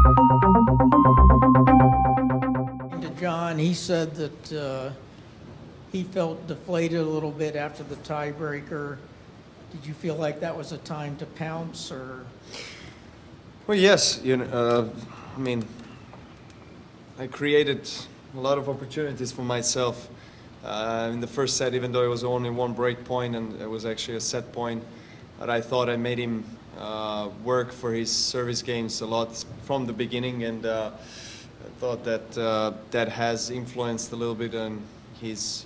To John, he said that he felt deflated a little bit after the tiebreaker. Did you feel like that was a time to pounce, or? Well, yes. I mean, I created a lot of opportunities for myself in the first set, even though it was only one break point and it was actually a set point. But I thought I made him work for his service games a lot from the beginning, and I thought that that has influenced a little bit on his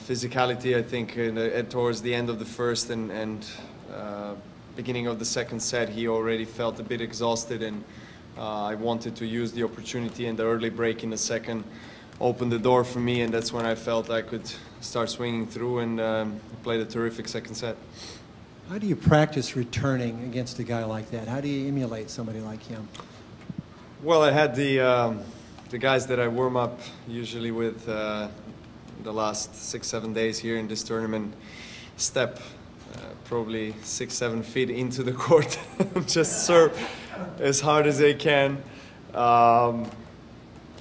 physicality. I think towards the end of the first and beginning of the second set, he already felt a bit exhausted, and I wanted to use the opportunity, and the early break in the second opened the door for me, and that's when I felt I could start swinging through and played a terrific second set. How do you practice returning against a guy like that? How do you emulate somebody like him? Well, I had the guys that I warm up usually with the last 6-7 days here in this tournament step probably 6-7 feet into the court and just serve as hard as they can.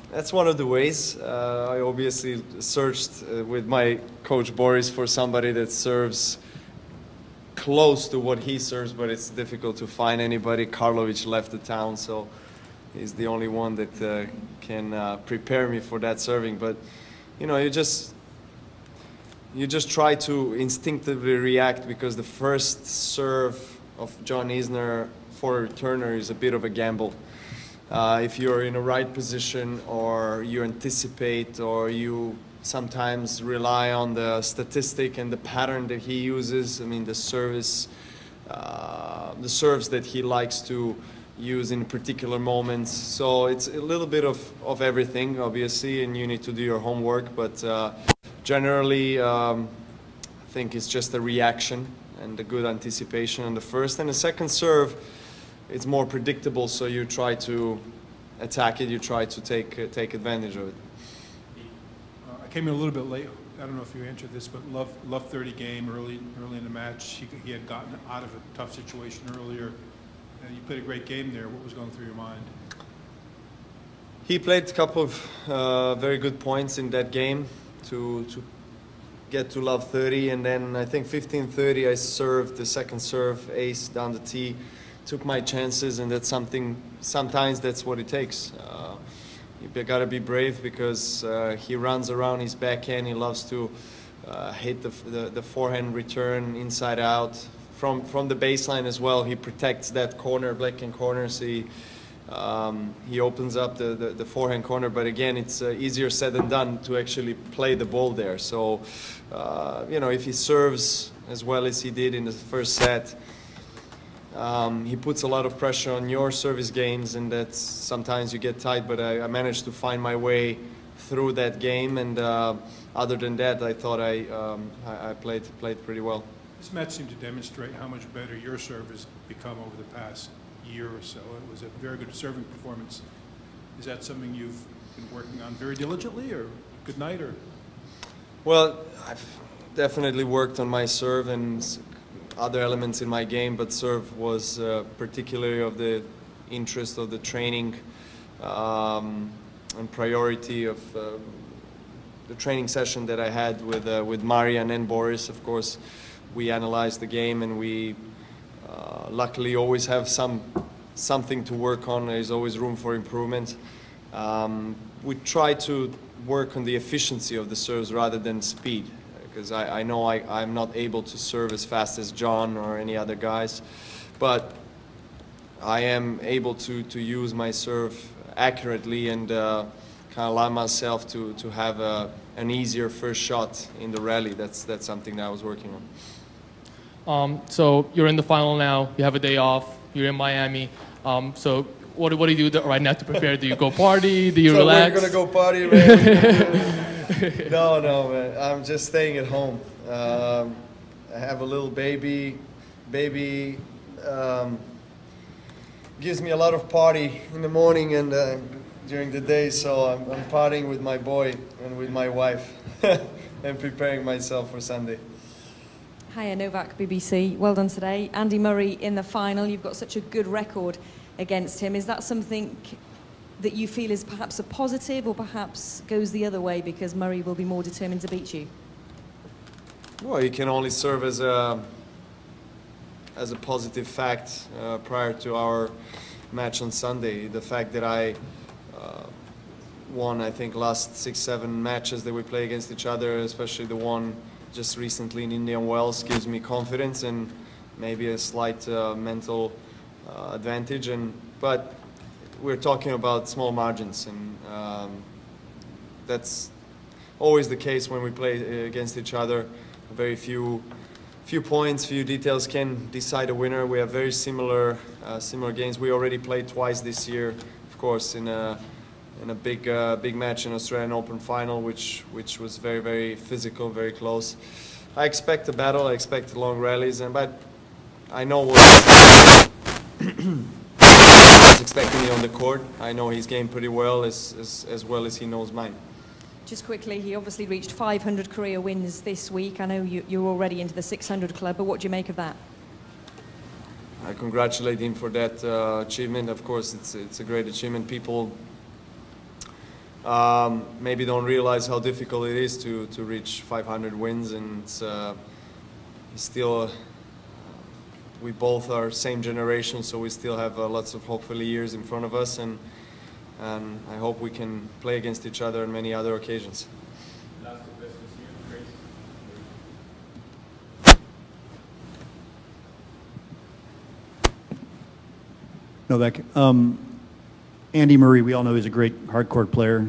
That's one of the ways. I obviously searched with my coach Boris for somebody that serves close to what he serves, but it's difficult to find anybody. Karlovic left the town, so he's the only one that can prepare me for that serving. But you just try to instinctively react, because the first serve of John Isner for a returner is a bit of a gamble. If you're in a right position, or you anticipate, or you sometimes rely on the statistic and the pattern that he uses. I mean, the serves that he likes to use in particular moments. So it's a little bit of everything, obviously, and you need to do your homework. But generally, I think it's just a reaction and a good anticipation on the first. And the second serve, it's more predictable, so you try to attack it, you try to take advantage of it. I came in a little bit late. I don't know if you answered this, but Love 30 game early in the match. He had gotten out of a tough situation earlier, and you played a great game there. What was going through your mind? He played a couple of very good points in that game to get to Love 30, and then I think 15-30 I served the second serve ace down the tee, took my chances, and that's something. Sometimes that's what it takes. You gotta be brave, because he runs around his backhand. He loves to hit the forehand return inside out from the baseline as well. He protects that corner, backhand corner. So he opens up the forehand corner. But again, it's easier said than done to actually play the ball there. So if he serves as well as he did in the first set, he puts a lot of pressure on your service games, and that's sometimes you get tight, but I managed to find my way through that game, and other than that, I thought I played pretty well. This match seemed to demonstrate how much better your serve has become over the past year or so. It was a very good serving performance. Is that something you've been working on very diligently, or good night, or? Well, I've definitely worked on my serve and other elements in my game, but serve was particularly of the interest of the training and priority of the training session that I had with Marian and Boris. Of course, we analyzed the game, and we luckily always have something to work on. There's always room for improvement. We try to work on the efficiency of the serves rather than speed, because I know I'm not able to serve as fast as John or any other guys, but I am able to use my serve accurately and kind of allow myself to have an easier first shot in the rally. That's something that I was working on. So you're in the final now. You have a day off. You're in Miami. So what do you do right now to prepare? Do you go party? Do you relax? We're gonna go party, man. No, man. I'm just staying at home. I have a little baby. Baby gives me a lot of party in the morning and during the day. So I'm partying with my boy and with my wife and preparing myself for Sunday. Hiya, Novak, BBC. Well done today. Andy Murray in the final. You've got such a good record against him. Is that something that you feel is perhaps a positive or perhaps goes the other way because Murray will be more determined to beat you? Well, it can only serve as a positive fact prior to our match on Sunday. The fact that I won, I think, last 6-7 matches that we play against each other, especially the one just recently in Indian Wells, gives me confidence and maybe a slight mental advantage. But we're talking about small margins, and that's always the case when we play against each other. Very few points, few details can decide a winner. We have very similar games. We already played twice this year, of course, in a big match in Australian Open final, which was very, very physical, very close. I expect a battle. I expect long rallies, but I know what he's expecting me on the court. I know his game pretty well, as well as he knows mine. Just quickly, he obviously reached 500 career wins this week. I know you're already into the 600 club, but what do you make of that? I congratulate him for that achievement. Of course, it's a great achievement. People maybe don't realize how difficult it is to reach 500 wins, and it's still. We both are same generation, so we still have lots of hopefully years in front of us, and I hope we can play against each other on many other occasions. Last two questions here, Grace. Novak, Andy Murray, we all know he's a great hard court player.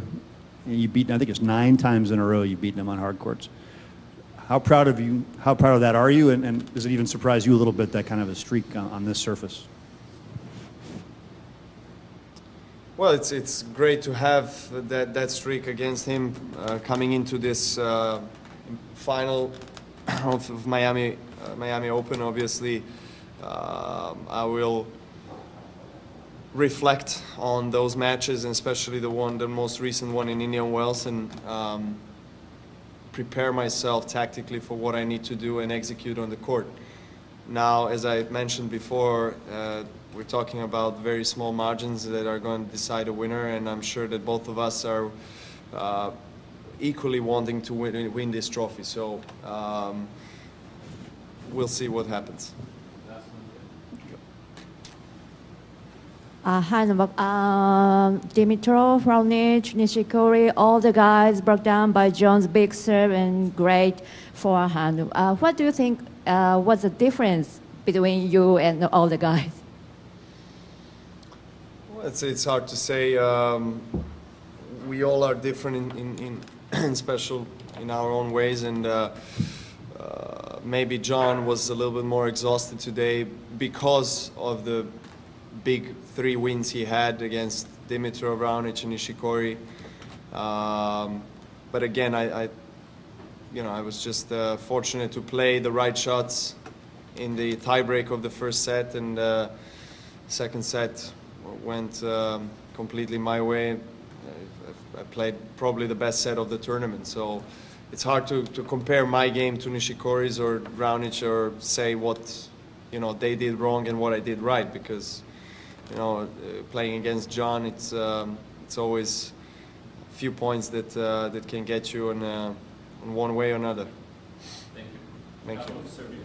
You beat, I think it's 9 times in a row you've beaten him on hard courts. How proud of you? How proud of that are you? And does it even surprise you a little bit, that kind of a streak on this surface? Well, it's great to have that streak against him coming into this final of Miami Open. Obviously, I will reflect on those matches, and especially the most recent one in Indian Wells, and prepare myself tactically for what I need to do and execute on the court. Now, as I mentioned before, we're talking about very small margins that are going to decide a winner, and I'm sure that both of us are equally wanting to win this trophy. So we'll see what happens. Hi, Novak. Dimitrov, Raonic, Nishikori, all the guys broke down by John's big serve and great forehand. What do you think was the difference between you and all the guys? Well, it's hard to say. We all are different in special in our own ways, and maybe John was a little bit more exhausted today because of the big 3 wins he had against Dimitrov, Raonic, and Nishikori. But again, I was just fortunate to play the right shots in the tiebreak of the first set, and second set went completely my way. I played probably the best set of the tournament, so it's hard to compare my game to Nishikori's or Raonic, or say what they did wrong and what I did right, because playing against John, it's always a few points that can get you in one way or another. Thank you. Thank you. Serve you.